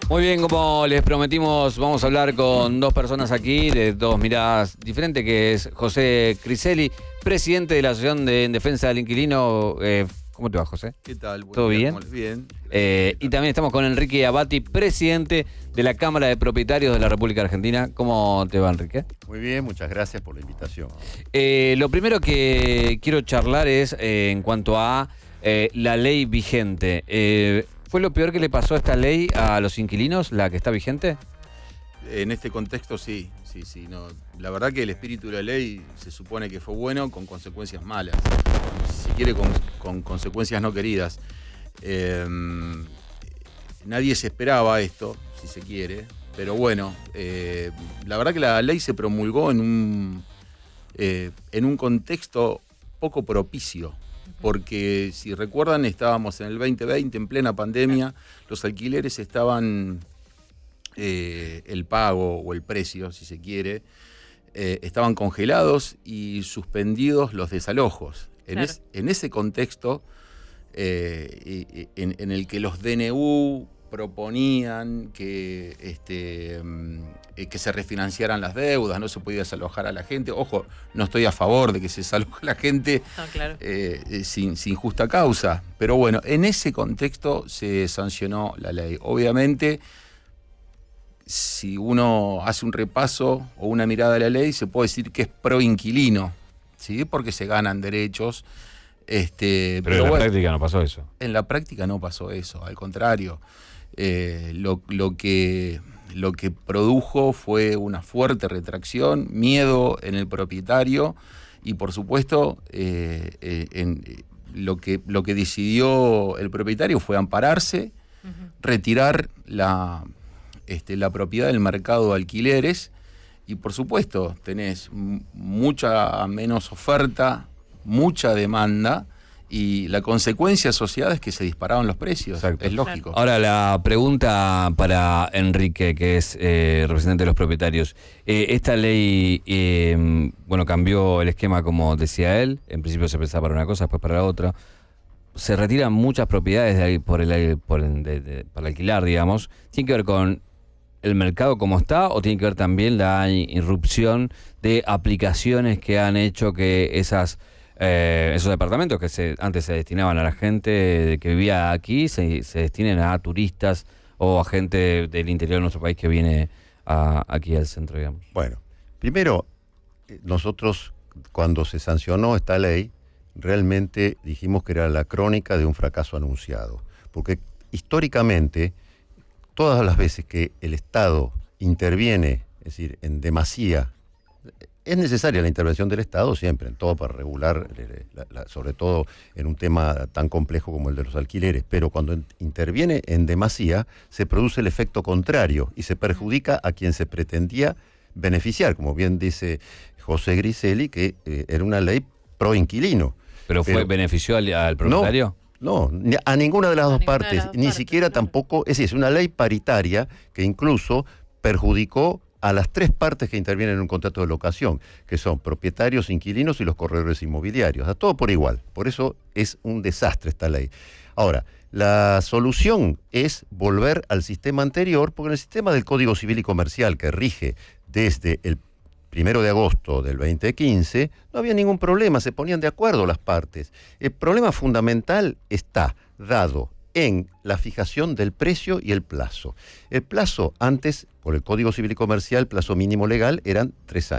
Muy bien, como les prometimos, vamos a hablar con dos personas aquí de dos miradas diferentes, que es José Criselli, presidente de la Asociación en Defensa del Inquilino. ¿Cómo te va, José? ¿Qué tal? ¿Todo bien? Bien. Y también estamos con Enrique Abati, presidente de la Cámara de Propietarios de la República Argentina. ¿Cómo te va, Enrique? Muy bien, muchas gracias por la invitación. Lo primero que quiero charlar es en cuanto a la ley vigente. ¿Fue lo peor que le pasó a esta ley a los inquilinos, la que está vigente? En este contexto sí. No. La verdad que el espíritu de la ley se supone que fue bueno con consecuencias malas. Si quiere, con consecuencias no queridas. Nadie se esperaba esto, si se quiere. Pero bueno, la verdad que la ley se promulgó en un contexto poco propicio. Porque si recuerdan, estábamos en el 2020, en plena pandemia, los alquileres estaban, el pago o el precio, si se quiere, estaban congelados y suspendidos los desalojos. Claro. En ese contexto, en el que los DNU proponían que se refinanciaran las deudas, no se podía desalojar a la gente. Ojo, no estoy a favor de que se desaloje a la gente claro. sin justa causa. Pero bueno, en ese contexto se sancionó la ley. Obviamente, si uno hace un repaso o una mirada a la ley, se puede decir que es pro inquilino, ¿sí? Porque se ganan derechos. Pero en la práctica no pasó eso. En la práctica no pasó eso, al contrario. Lo que produjo fue una fuerte retracción, miedo en el propietario y, por supuesto, lo que decidió el propietario fue ampararse, retirar la propiedad del mercado de alquileres y, por supuesto, tenés mucha menos oferta, mucha demanda. Y la consecuencia asociada es que se dispararon los precios. Exacto. Es lógico. Ahora, la pregunta para Enrique, que es representante de los propietarios. Esta ley, cambió el esquema, como decía él. En principio se pensaba para una cosa, después para la otra. Se retiran muchas propiedades de ahí para alquilar, digamos. ¿Tiene que ver con el mercado como está o tiene que ver también la irrupción de aplicaciones que han hecho que esos departamentos que antes se destinaban a la gente que vivía aquí se destinen a turistas o a gente del interior de nuestro país que viene aquí al centro, digamos? Bueno, primero, nosotros cuando se sancionó esta ley, realmente dijimos que era la crónica de un fracaso anunciado. Porque históricamente, todas las veces que el Estado interviene, es decir, en demasía, es necesaria la intervención del Estado siempre, en todo para regular, sobre todo en un tema tan complejo como el de los alquileres, pero cuando interviene en demasía se produce el efecto contrario y se perjudica a quien se pretendía beneficiar, como bien dice José Criselli, que era una ley pro inquilino. ¿Pero benefició al propietario? No, a ninguna de las dos partes, ni siquiera tampoco, es decir, es una ley paritaria que incluso perjudicó a las tres partes que intervienen en un contrato de locación, que son propietarios, inquilinos y los corredores inmobiliarios, a todo por igual. Por eso es un desastre esta ley. Ahora, la solución es volver al sistema anterior, porque en el sistema del Código Civil y Comercial que rige desde el 1 de agosto del 2015, no había ningún problema, se ponían de acuerdo las partes. El problema fundamental está dado en la fijación del precio y el plazo. El plazo antes, por el Código Civil y Comercial, plazo mínimo legal eran 2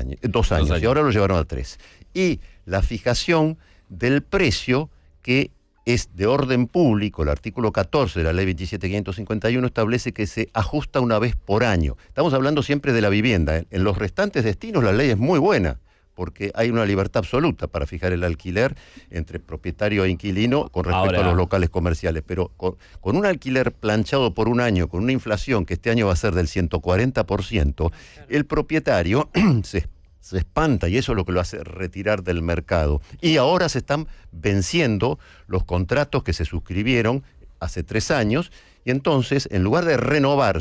años, y ahora lo llevaron a 3. Y la fijación del precio, que es de orden público, el artículo 14 de la ley 27.551 establece que se ajusta una vez por año. Estamos hablando siempre de la vivienda, ¿eh? En los restantes destinos la ley es muy buena, porque hay una libertad absoluta para fijar el alquiler entre propietario e inquilino con respecto a los locales comerciales. Pero con un alquiler planchado por un año, con una inflación que este año va a ser del 140%, el propietario se espanta y eso es lo que lo hace retirar del mercado. Y ahora se están venciendo los contratos que se suscribieron hace 3 años y entonces, en lugar de renovar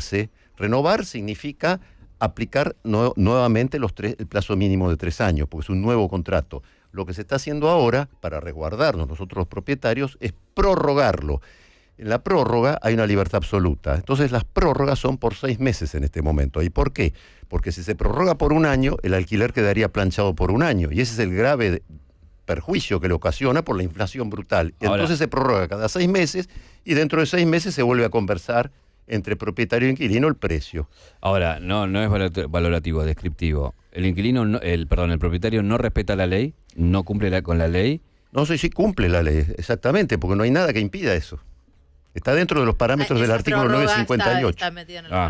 significa aplicar nuevamente el plazo mínimo de 3 años, porque es un nuevo contrato. Lo que se está haciendo ahora, para resguardarnos nosotros los propietarios, es prorrogarlo. En la prórroga hay una libertad absoluta. Entonces las prórrogas son por 6 meses en este momento. ¿Y por qué? Porque si se prorroga por 1 año, el alquiler quedaría planchado por 1 año. Y ese es el grave perjuicio que le ocasiona por la inflación brutal. Entonces se prorroga cada 6 meses y dentro de 6 meses se vuelve a conversar entre propietario e inquilino el precio. Ahora, no es valorativo, es descriptivo. El propietario no respeta la ley, no cumple con la ley. No sé si cumple la ley, exactamente, porque no hay nada que impida eso. Está dentro de los parámetros del artículo 958.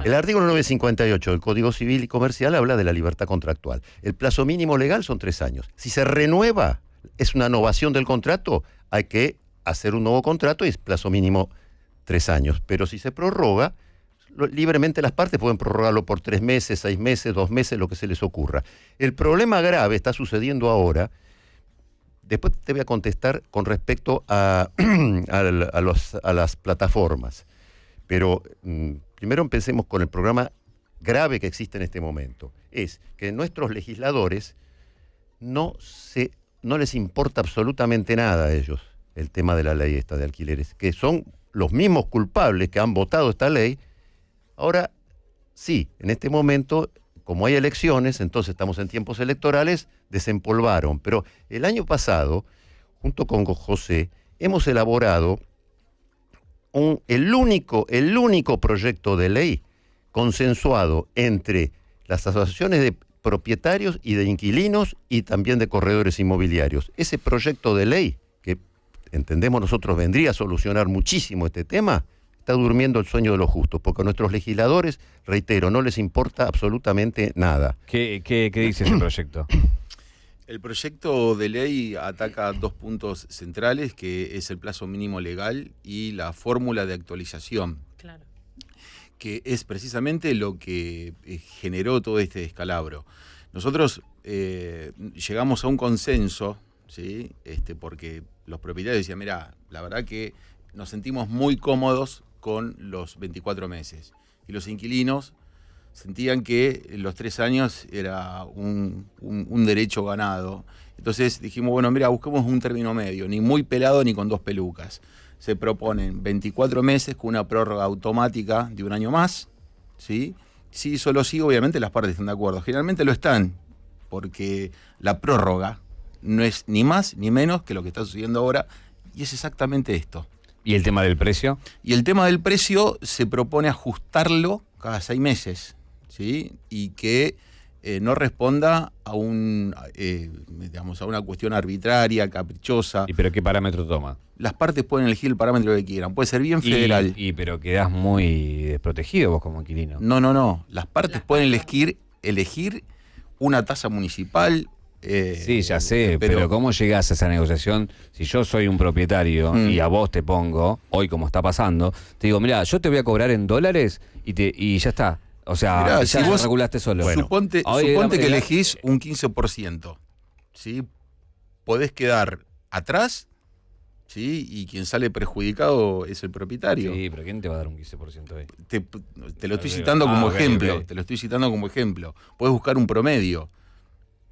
El artículo 958 del Código Civil y Comercial habla de la libertad contractual. El plazo mínimo legal son 3 años. Si se renueva, es una novación del contrato, hay que hacer un nuevo contrato y es plazo mínimo 3 años. Pero si se prorroga, libremente las partes pueden prorrogarlo por 3 meses, 6 meses, 2 meses, lo que se les ocurra. El problema grave está sucediendo ahora. Después te voy a contestar con respecto a las plataformas. Pero primero empecemos con el problema grave que existe en este momento. Es que nuestros legisladores no les importa absolutamente nada a ellos el tema de la ley esta de alquileres, que son los mismos culpables que han votado esta ley. Ahora, sí, en este momento, como hay elecciones, entonces estamos en tiempos electorales, desempolvaron. Pero el año pasado, junto con José, hemos elaborado el único proyecto de ley consensuado entre las asociaciones de propietarios y de inquilinos y también de corredores inmobiliarios. Ese proyecto de ley, que entendemos nosotros vendría a solucionar muchísimo este tema, está durmiendo el sueño de los justos, porque a nuestros legisladores, reitero, no les importa absolutamente nada. ¿Qué dice ese proyecto? El proyecto de ley ataca 2 puntos centrales, que es el plazo mínimo legal y la fórmula de actualización. Claro. Que es precisamente lo que generó todo este descalabro. Nosotros llegamos a un consenso, ¿sí? Porque los propietarios decían, mira, la verdad que nos sentimos muy cómodos con los 24 meses. Y los inquilinos sentían que los 3 años era un derecho ganado. Entonces dijimos, bueno, mira, busquemos un término medio, ni muy pelado ni con 2 pelucas. Se proponen 24 meses con una prórroga automática de 1 año más, ¿sí? Sí, solo sí, obviamente las partes están de acuerdo. Generalmente lo están, porque la prórroga no es ni más ni menos que lo que está sucediendo ahora, y es exactamente esto. ¿Y el tema del precio? Y el tema del precio se propone ajustarlo cada 6 meses, ¿sí? Y que no responda a a una cuestión arbitraria, caprichosa. ¿Y pero qué parámetro toma? Las partes pueden elegir el parámetro que quieran. Puede ser bien federal. Pero quedás muy desprotegido vos como inquilino. No. Las partes pueden elegir una tasa municipal. Sí, ya sé, pero ¿cómo llegás a esa negociación? Si yo soy un propietario y a vos te pongo, hoy como está pasando, te digo, mira, yo te voy a cobrar en dólares y ya está. O sea, mirá, ya si vos regulaste solo. Bueno, suponte que elegís un 15%, ¿sí? Podés quedar atrás, ¿sí? Y quien sale perjudicado es el propietario. Sí, pero ¿quién te va a dar un 15% ahí? Te lo estoy citando como ejemplo. Okay. Te lo estoy citando como ejemplo. Podés buscar un promedio.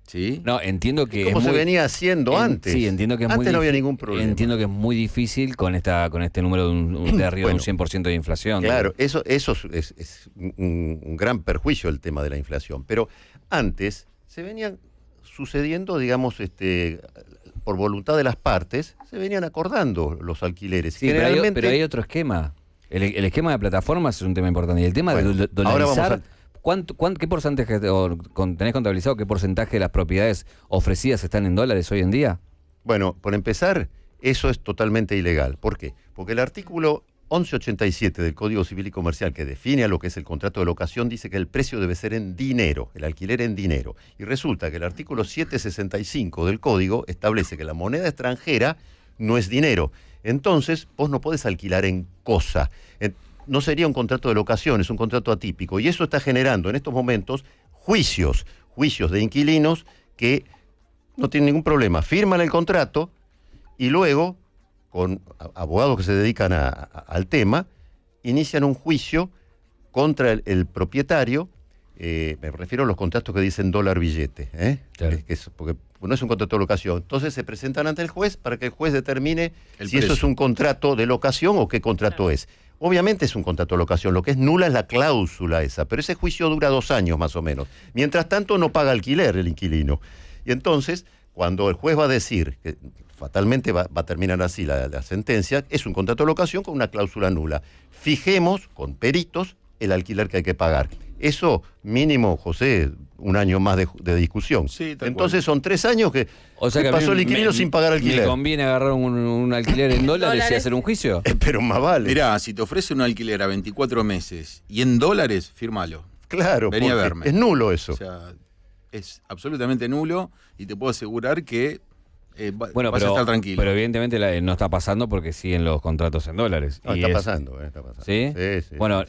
¿Sí? No, entiendo que como se venía haciendo antes. Sí, entiendo que es antes no había ningún problema. Entiendo que es muy difícil con este número de arriba de un 100% de inflación. Claro, eso es un gran perjuicio el tema de la inflación. Pero antes se venían sucediendo, digamos, por voluntad de las partes, se venían acordando los alquileres. Sí, pero hay otro esquema. El esquema de plataformas es un tema importante. Y el tema de dolarizar... ¿Qué porcentaje tenés contabilizado? ¿Qué porcentaje de las propiedades ofrecidas están en dólares hoy en día? Bueno, por empezar, eso es totalmente ilegal. ¿Por qué? Porque el artículo 1187 del Código Civil y Comercial, que define a lo que es el contrato de locación, dice que el precio debe ser en dinero, el alquiler en dinero. Y resulta que el artículo 765 del Código establece que la moneda extranjera no es dinero. Entonces, vos no podés alquilar en cosa. No sería un contrato de locación, es un contrato atípico. Y eso está generando en estos momentos juicios de inquilinos que no tienen ningún problema. Firman el contrato y luego, con abogados que se dedican al tema, inician un juicio contra el propietario. Me refiero a los contratos que dicen dólar billete. Claro. Porque no es un contrato de locación. Entonces se presentan ante el juez para que el juez determine El si precio. eso es un contrato de locación o qué contrato es. Obviamente es un contrato de locación, lo que es nula es la cláusula esa, pero ese juicio dura 2 años más o menos. Mientras tanto no paga alquiler el inquilino. Y entonces, cuando el juez va a decir, que fatalmente va a terminar así la sentencia, es un contrato de locación con una cláusula nula. Fijemos con peritos el alquiler que hay que pagar. Eso mínimo, José, 1 año más de discusión. Sí, tal Entonces cual. son 3 años que O sea que a mí pasó el inquilino sin pagar alquiler. ¿Me conviene agarrar un alquiler en dólares y hacer un juicio? Pero más vale. Mirá, si te ofrece un alquiler a 24 meses y en dólares, fírmalo. Claro, Vení a porque verme. es nulo eso. O sea, es absolutamente nulo y te puedo asegurar que Bueno, vas a estar tranquilo. pero evidentemente no está pasando porque siguen los contratos en dólares. No, Y está es- pasando, está pasando. ¿Sí? Sí. Bueno,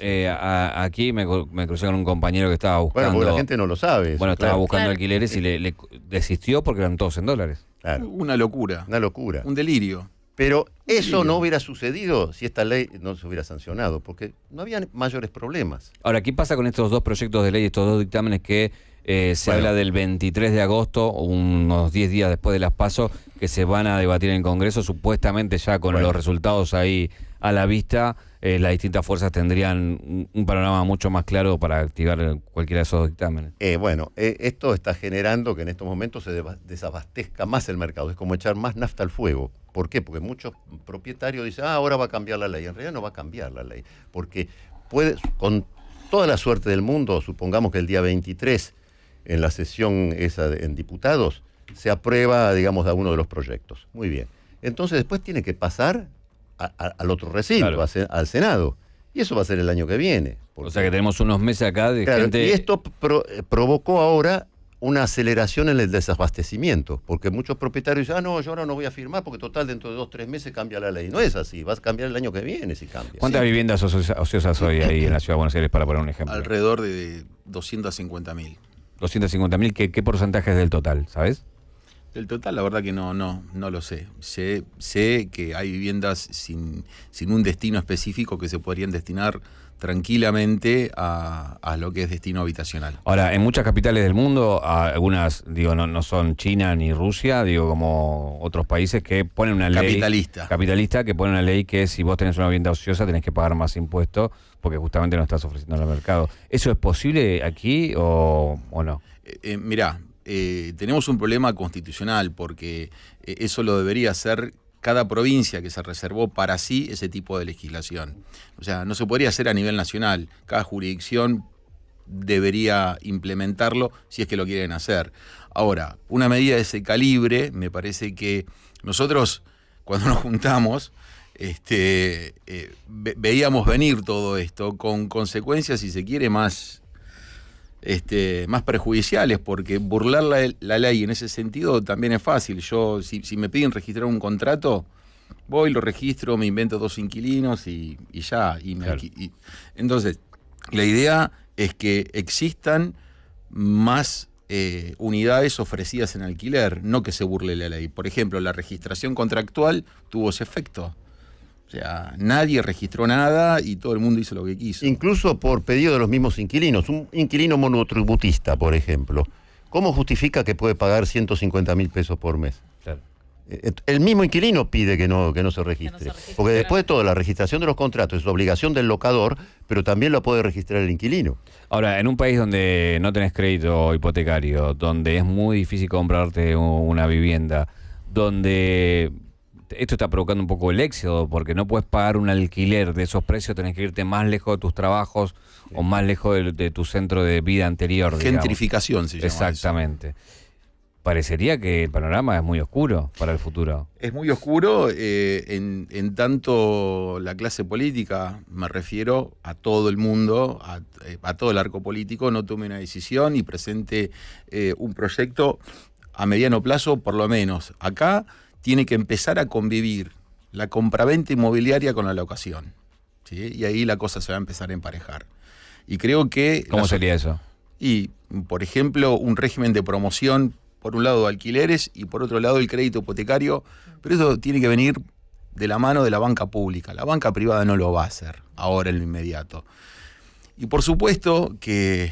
aquí me crucé con un compañero que estaba buscando. Bueno, porque la gente no lo sabe. Eso, Bueno, estaba claro. buscando Claro. alquileres y le desistió porque eran todos en dólares. Claro, Una locura. una locura. Un delirio. Pero eso Sí. no hubiera sucedido si esta ley no se hubiera sancionado, porque no había mayores problemas. Ahora, ¿qué pasa con estos 2 proyectos de ley, estos 2 dictámenes que se Bueno. habla del 23 de agosto, unos 10 días después de las PASO, que se van a debatir en el Congreso, supuestamente ya con Bueno. los resultados ahí a la vista, las distintas fuerzas tendrían un panorama mucho más claro para activar cualquiera de esos dictámenes? Esto está generando que en estos momentos se desabastezca más el mercado. Es como echar más nafta al fuego. ¿Por qué? Porque muchos propietarios dicen, ahora va a cambiar la ley. En realidad no va a cambiar la ley. Porque con toda la suerte del mundo, supongamos que el día 23, en la sesión esa en diputados, se aprueba, digamos, alguno de los proyectos. Muy bien. Entonces después tiene que pasar al otro recinto, Claro. al Senado. Y eso va a ser el año que viene. O sea que tenemos unos meses acá de Claro, gente... y esto provocó ahora una aceleración en el desabastecimiento, porque muchos propietarios dicen, no, yo ahora no voy a firmar porque total dentro de 2 o 3 meses cambia la ley. No es así, vas a cambiar el año que viene si cambia. ¿Cuántas viviendas ociosas hoy ahí en la Ciudad de Buenos Aires, para poner un ejemplo? Alrededor de 250.000. 250.000, ¿qué porcentaje es del total, sabes? El total, la verdad que no lo sé. Sé que hay viviendas sin un destino específico que se podrían destinar tranquilamente a lo que es destino habitacional. Ahora, en muchas capitales del mundo, algunas, digo, no son China ni Rusia, digo, como otros países que ponen una ley... Capitalista, que pone una ley que si vos tenés una vivienda ociosa tenés que pagar más impuestos porque justamente no estás ofreciendo en el mercado. ¿Eso es posible aquí o no? Mirá, tenemos un problema constitucional porque eso lo debería hacer cada provincia que se reservó para sí ese tipo de legislación. O sea, no se podría hacer a nivel nacional. Cada jurisdicción debería implementarlo si es que lo quieren hacer. Ahora, una medida de ese calibre, me parece que nosotros, cuando nos juntamos, veíamos venir todo esto con consecuencias, si se quiere, más perjudiciales, porque burlar la ley en ese sentido también es fácil. Yo, si me piden registrar un contrato, voy, lo registro, me invento 2 inquilinos y ya. Claro. Entonces, la idea es que existan más unidades ofrecidas en alquiler, no que se burle la ley. Por ejemplo, la registración contractual tuvo ese efecto. O sea, nadie registró nada y todo el mundo hizo lo que quiso. Incluso por pedido de los mismos inquilinos. Un inquilino monotributista, por ejemplo, ¿cómo justifica que puede pagar 150.000 pesos por mes? Claro. El mismo inquilino pide que no se registre. registre, Porque después de claro. todo, la registración de los contratos es obligación del locador, pero también lo puede registrar el inquilino. Ahora, en un país donde no tenés crédito hipotecario, donde es muy difícil comprarte una vivienda, donde esto está provocando un poco el éxodo, porque no puedes pagar un alquiler de esos precios, tenés que irte más lejos de tus trabajos o más lejos de tu centro de vida anterior. digamos. Gentrificación se llama eso. Exactamente. Parecería que el panorama es muy oscuro para el futuro. Es muy oscuro en tanto la clase política, me refiero a todo el mundo, a todo el arco político, no tome una decisión y presente un proyecto a mediano plazo, por lo menos. Acá tiene que empezar a convivir la compraventa inmobiliaria con la locación, ¿sí? Y ahí la cosa se va a empezar a emparejar. Y creo que... ¿Cómo sería eso? Y, por ejemplo, un régimen de promoción, por un lado alquileres y por otro lado el crédito hipotecario, pero eso tiene que venir de la mano de la banca pública. La banca privada no lo va a hacer ahora en lo inmediato. Y por supuesto que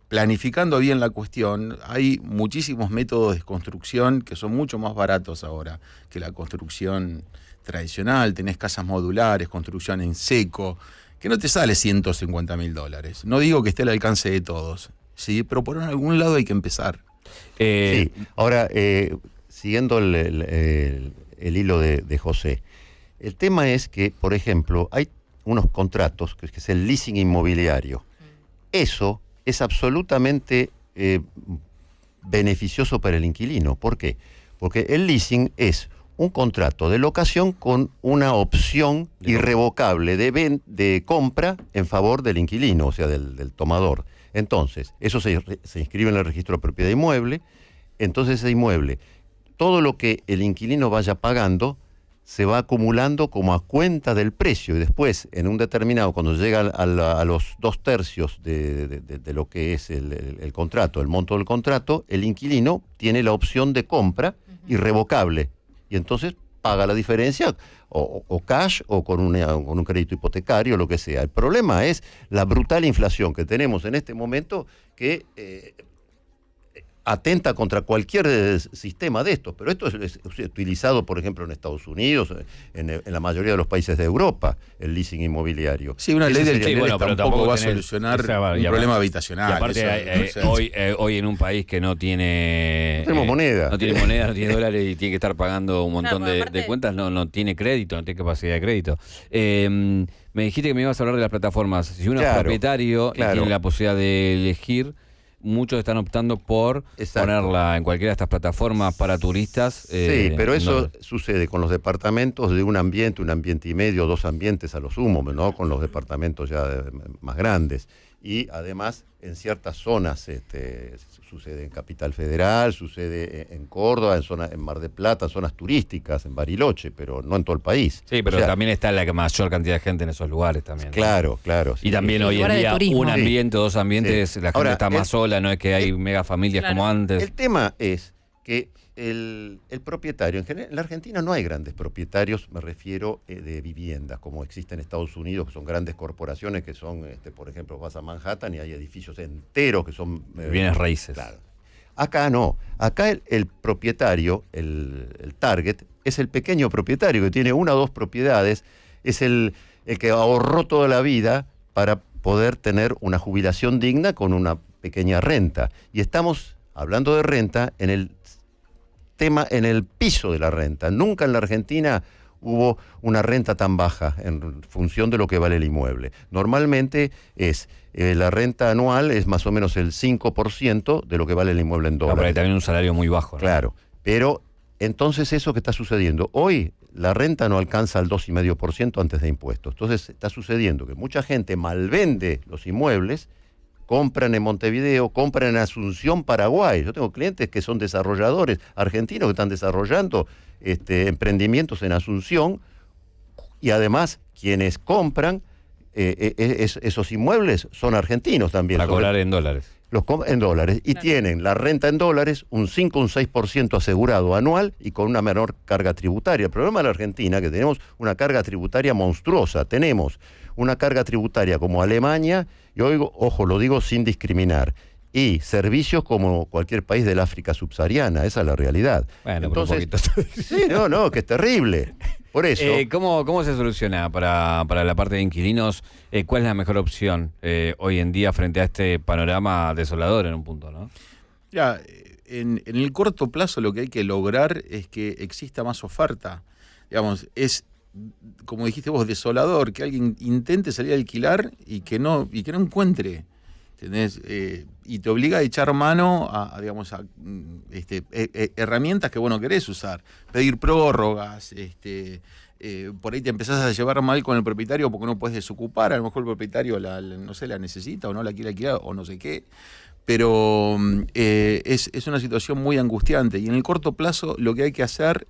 planificando bien la cuestión, hay muchísimos métodos de construcción que son mucho más baratos ahora que la construcción tradicional. Tenés casas modulares, construcción en seco, que no te sale $150.000. No digo que esté al alcance de todos, ¿sí? Pero por algún lado hay que empezar. Sí. Ahora, siguiendo el hilo de José, el tema es que, por ejemplo, hay unos contratos, que es el leasing inmobiliario. Eso es absolutamente beneficioso para el inquilino. ¿Por qué? Porque el leasing es un contrato de locación con una opción irrevocable de compra en favor del inquilino, o sea, del tomador. Entonces, eso se inscribe en el registro de propiedad inmueble. Entonces, ese inmueble, todo lo que el inquilino vaya pagando, se va acumulando como a cuenta del precio, y después, en un determinado, cuando llega a los 2/3 de lo que es el contrato, el monto del contrato, el inquilino tiene la opción de compra irrevocable, y entonces paga la diferencia o cash o con un crédito hipotecario, lo que sea. El problema es la brutal inflación que tenemos en este momento, que atenta contra cualquier sistema de estos, pero esto es utilizado, por ejemplo, en Estados Unidos, en la mayoría de los países de Europa, el leasing inmobiliario. Sí, una ley del alquiler tampoco va a solucionar un problema habitacional. Y aparte, hoy en un país que no tiene... No tenemos moneda. No tiene moneda, no tiene dólares y tiene que estar pagando un montón de cuentas, no tiene crédito, no tiene capacidad de crédito. Me dijiste que me ibas a hablar de las plataformas. Si uno es propietario y tiene la posibilidad de elegir, muchos están optando por ponerla en cualquiera de estas plataformas para turistas. Sí, pero eso sucede con los departamentos de un ambiente y medio, 2 ambientes a lo sumo, ¿no? Con los departamentos ya más grandes. Y además, en ciertas zonas, sucede en Capital Federal, sucede en Córdoba, en Mar del Plata, en zonas turísticas, en Bariloche, pero no en todo el país. Sí, pero también está la mayor cantidad de gente en esos lugares también. Claro, claro. Sí. Y también hoy en día un ambiente o 2 ambientes, la gente está más sola, no es que hay mega familias como antes. El tema es que el propietario, en general, en la Argentina no hay grandes propietarios, me refiero de viviendas, como existe en Estados Unidos, que son grandes corporaciones, que son, por ejemplo, vas a Manhattan y hay edificios enteros que son... bienes raíces. Claro. Acá no, acá el propietario, el target, es el pequeño propietario que tiene 1 o 2 propiedades, es el que ahorró toda la vida para poder tener una jubilación digna con una pequeña renta. Y estamos hablando de renta en el tema, en el piso de la renta. Nunca en la Argentina hubo una renta tan baja en función de lo que vale el inmueble. Normalmente la renta anual es más o menos el 5% de lo que vale el inmueble en dólares. Pero hay también un salario muy bajo, ¿no? Claro, pero entonces eso que está sucediendo, hoy la renta no alcanza al 2,5% antes de impuestos. Entonces está sucediendo que mucha gente malvende los inmuebles, compran en Montevideo, compran en Asunción, Paraguay. Yo tengo clientes que son desarrolladores argentinos que están desarrollando emprendimientos en Asunción, y además quienes compran esos inmuebles son argentinos también. Para cobrar en dólares. En dólares, y tienen la renta en dólares, un 5 o un 6% asegurado anual y con una menor carga tributaria. El problema de la Argentina es que tenemos una carga tributaria monstruosa. Tenemos una carga tributaria como Alemania, y ojo, lo digo sin discriminar, y servicios como cualquier país del África subsahariana. Esa es la realidad. Bueno, entonces, pero un poquito. Sí, no, que es terrible. Por eso. ¿Cómo se soluciona para la parte de inquilinos? ¿Cuál es la mejor opción hoy en día frente a este panorama desolador en un punto, ¿no? Ya, en el corto plazo lo que hay que lograr es que exista más oferta. Digamos, es, como dijiste vos, desolador que alguien intente salir a alquilar y que no encuentre. ¿Entendés? Y te obliga a echar mano a herramientas que vos no querés usar. Pedir prórrogas, por ahí te empezás a llevar mal con el propietario porque no puedes desocupar. A lo mejor el propietario la necesita o no la quiere alquilar o no sé qué. Pero es una situación muy angustiante. Y en el corto plazo lo que hay que hacer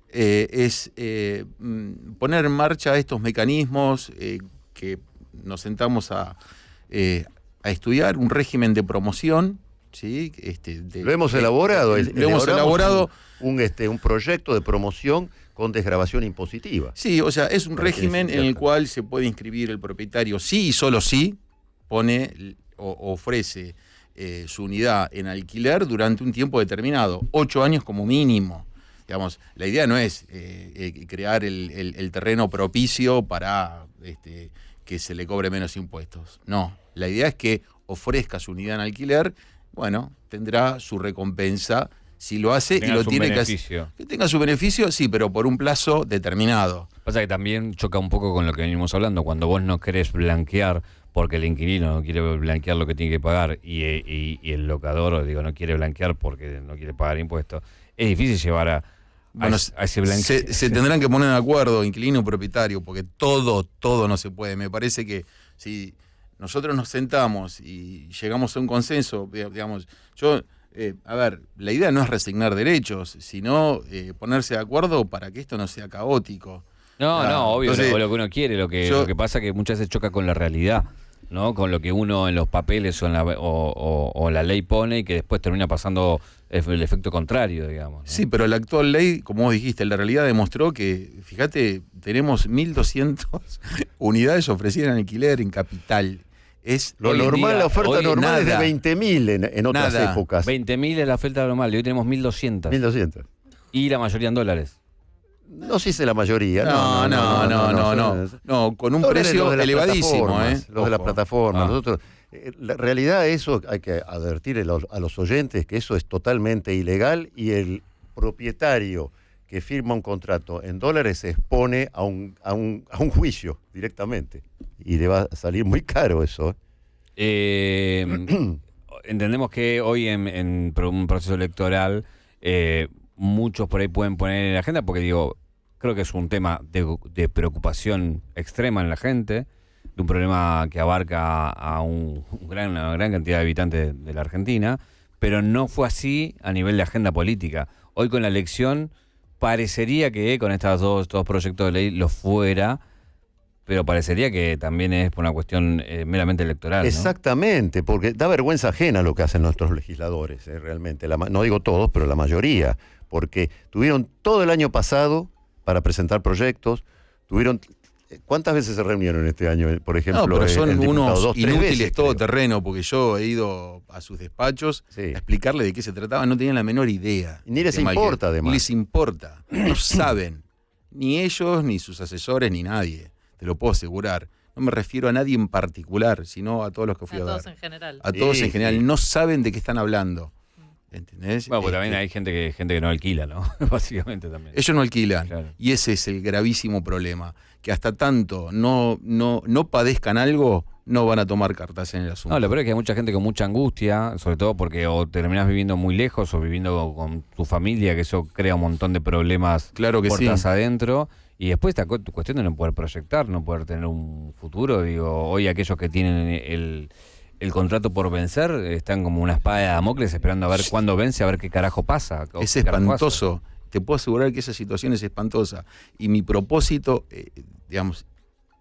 es poner en marcha estos mecanismos que nos sentamos a estudiar, un régimen de promoción, ¿sí? Lo hemos elaborado. Lo hemos elaborado. Un proyecto de promoción con desgravación impositiva. Sí, o sea, es un régimen en el cual se puede inscribir el propietario sí y solo sí pone o ofrece su unidad en alquiler durante un tiempo determinado, 8 años como mínimo. Digamos, la idea no es crear el terreno propicio para que se le cobre menos impuestos. No, la idea es que ofrezca su unidad en alquiler, bueno, tendrá su recompensa si lo hace y lo tiene que hacer. Que tenga su beneficio, sí, pero por un plazo determinado. Pasa que también choca un poco con lo que venimos hablando, cuando vos no querés blanquear porque el inquilino no quiere blanquear lo que tiene que pagar y el locador, digo, no quiere blanquear porque no quiere pagar impuestos, es difícil llevar a ese blanqueo. Se tendrán que poner de acuerdo, inquilino y propietario, porque todo no se puede. Me parece que si nosotros nos sentamos y llegamos a un consenso, digamos, a ver, la idea no es resignar derechos, sino ponerse de acuerdo para que esto no sea caótico. No, obvio, entonces, lo que uno quiere, lo que pasa es que muchas veces choca con la realidad, ¿no? Con lo que uno en los papeles o la ley pone y que después termina pasando el efecto contrario, digamos, ¿no? Sí, pero la actual ley, como vos dijiste, la realidad demostró que, fíjate, tenemos 1.200 unidades ofrecidas en alquiler en Capital. Lo normal, la oferta normal es de 20.000 en otras épocas. 20.000 es la oferta normal y hoy tenemos 1.200. 1.200. Y la mayoría en dólares. No sé si la mayoría. No, con un precio elevadísimo. Los de las plataformas. Nosotros, la realidad, eso hay que advertir a los oyentes que eso es totalmente ilegal y el propietario que firma un contrato en dólares se expone a un juicio directamente. Y le va a salir muy caro eso. Entendemos que hoy en un proceso electoral muchos por ahí pueden poner en la agenda, porque digo, creo que es un tema de preocupación extrema en la gente, de un problema que abarca a una gran cantidad de habitantes de la Argentina, pero no fue así a nivel de agenda política. Hoy con la elección parecería que con estos dos proyectos de ley lo fuera, pero parecería que también es por una cuestión meramente electoral, ¿no? Exactamente, porque da vergüenza ajena lo que hacen nuestros legisladores, realmente. No digo todos, pero la mayoría, porque tuvieron todo el año pasado para presentar proyectos, ¿cuántas veces se reunieron este año, por ejemplo? No, pero son unos inútiles veces, todoterreno, porque yo he ido a sus despachos a explicarle de qué se trataba, no tenían la menor idea. Ni les importa, además. Ni les importa, no saben, ni ellos, ni sus asesores, ni nadie, te lo puedo asegurar. No me refiero a nadie en particular, sino a todos los que fui a ver. A todos en general. A todos en general, no saben de qué están hablando. ¿Entendés? Bueno, pues también hay gente que no alquila, ¿no? Básicamente también. Ellos no alquilan. Claro. Y ese es el gravísimo problema. Que hasta tanto no padezcan algo, no van a tomar cartas en el asunto. No, lo peor es que hay mucha gente con mucha angustia, sobre todo porque o terminás viviendo muy lejos o viviendo con tu familia, que eso crea un montón de problemas puertas adentro. Y después esta cuestión de no poder proyectar, no poder tener un futuro. Digo, hoy aquellos que tienen el contrato por vencer están como una espada de Damocles esperando a ver cuándo vence, a ver qué carajo pasa. Es espantoso. Te puedo asegurar que esa situación es espantosa. Y mi propósito,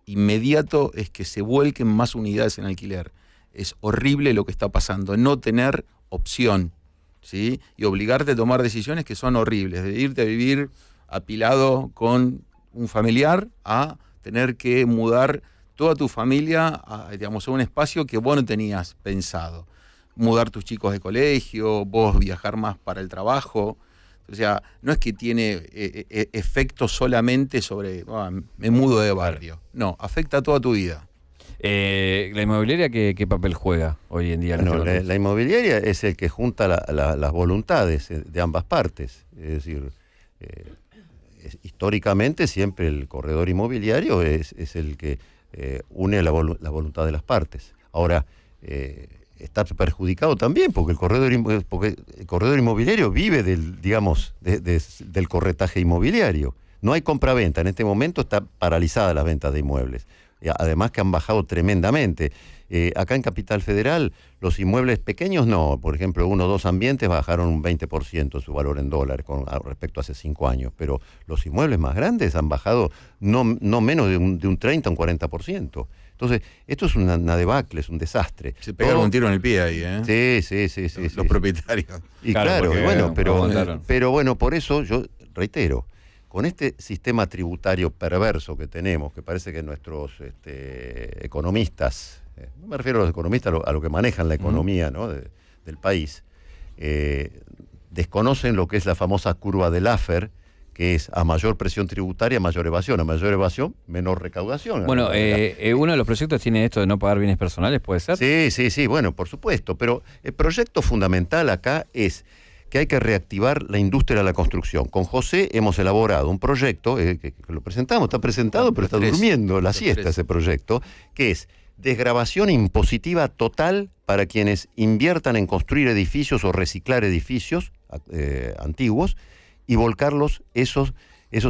inmediato, es que se vuelquen más unidades en alquiler. Es horrible lo que está pasando. No tener opción, ¿sí? Y obligarte a tomar decisiones que son horribles. De irte a vivir apilado con un familiar a tener que mudar toda tu familia a un espacio que vos no tenías pensado. Mudar tus chicos de colegio, vos viajar más para el trabajo. O sea, no es que tiene efecto solamente sobre, me mudo de barrio. No, afecta a toda tu vida. ¿La inmobiliaria qué papel juega hoy en día? Bueno, la inmobiliaria es el que junta las voluntades de ambas partes. Es decir, históricamente siempre el corredor inmobiliario es el que une la voluntad de las partes. Ahora, está perjudicado también porque el corredor inmobiliario vive del corretaje inmobiliario. No hay compra-venta. En este momento está paralizada las ventas de inmuebles. Además que han bajado tremendamente. Acá en Capital Federal, los inmuebles pequeños no. Por ejemplo, 1 o 2 ambientes bajaron un 20% su valor en dólar respecto a hace 5 años. Pero los inmuebles más grandes han bajado no menos de un 30 o un 40%. Entonces, esto es una debacle, es un desastre. Se pegaron un tiro en el pie ahí, ¿eh? Sí. Los propietarios. Y claro, pero bueno, por eso yo reitero, con este sistema tributario perverso que tenemos, que parece que nuestros economistas, no me refiero a los economistas, a lo que manejan la economía, ¿no? del país desconocen lo que es la famosa curva de Laffer, que es a mayor presión tributaria, mayor evasión, menor recaudación. Bueno, uno de los proyectos tiene esto de no pagar bienes personales, ¿puede ser? Sí, bueno, por supuesto, pero el proyecto fundamental acá es que hay que reactivar la industria de la construcción. Con José hemos elaborado un proyecto, que lo presentamos, está presentado, pero está durmiendo la siesta ese proyecto, que es desgravación impositiva total para quienes inviertan en construir edificios o reciclar edificios antiguos, y volcarlos esos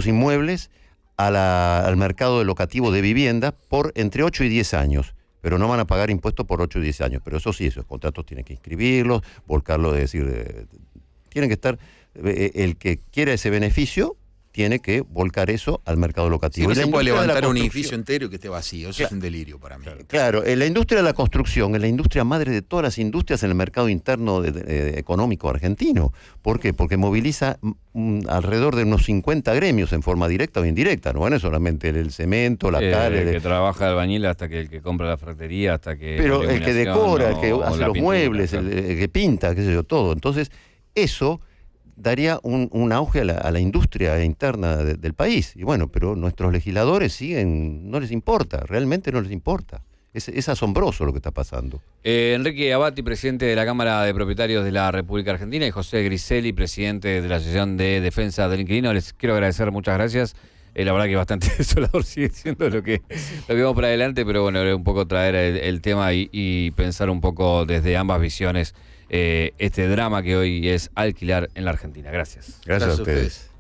inmuebles al mercado de locativo de vivienda por entre 8 y 10 años. Pero no van a pagar impuestos por 8 y 10 años. Pero eso sí, esos contratos tienen que inscribirlos, volcarlos, es decir, tienen que estar, el que quiera ese beneficio tiene que volcar eso al mercado locativo. Sí, no se puede levantar un edificio entero y que esté vacío, eso es un delirio para mí. Claro, la industria de la construcción es la industria madre de todas las industrias en el mercado interno económico argentino. ¿Por qué? Porque moviliza alrededor de unos 50 gremios en forma directa o indirecta, no es solamente el cemento, la cal... El que trabaja el albañil hasta que el que compra la ferretería, hasta que... Pero el que decora, el que hace los muebles, claro. el que pinta, qué sé yo, todo. Entonces, eso daría un auge a la industria interna del país. Y bueno, pero nuestros legisladores siguen, no les importa, realmente no les importa. Es asombroso lo que está pasando. Enrique Abati, presidente de la Cámara de Propietarios de la República Argentina, y José Griselli, presidente de la Asociación de Defensa del Inquilino. Les quiero agradecer, muchas gracias. La verdad que bastante desolador sigue siendo lo que vamos para adelante, pero bueno, un poco traer el tema y pensar un poco desde ambas visiones este drama que hoy es alquilar en la Argentina. Gracias. Gracias a ustedes.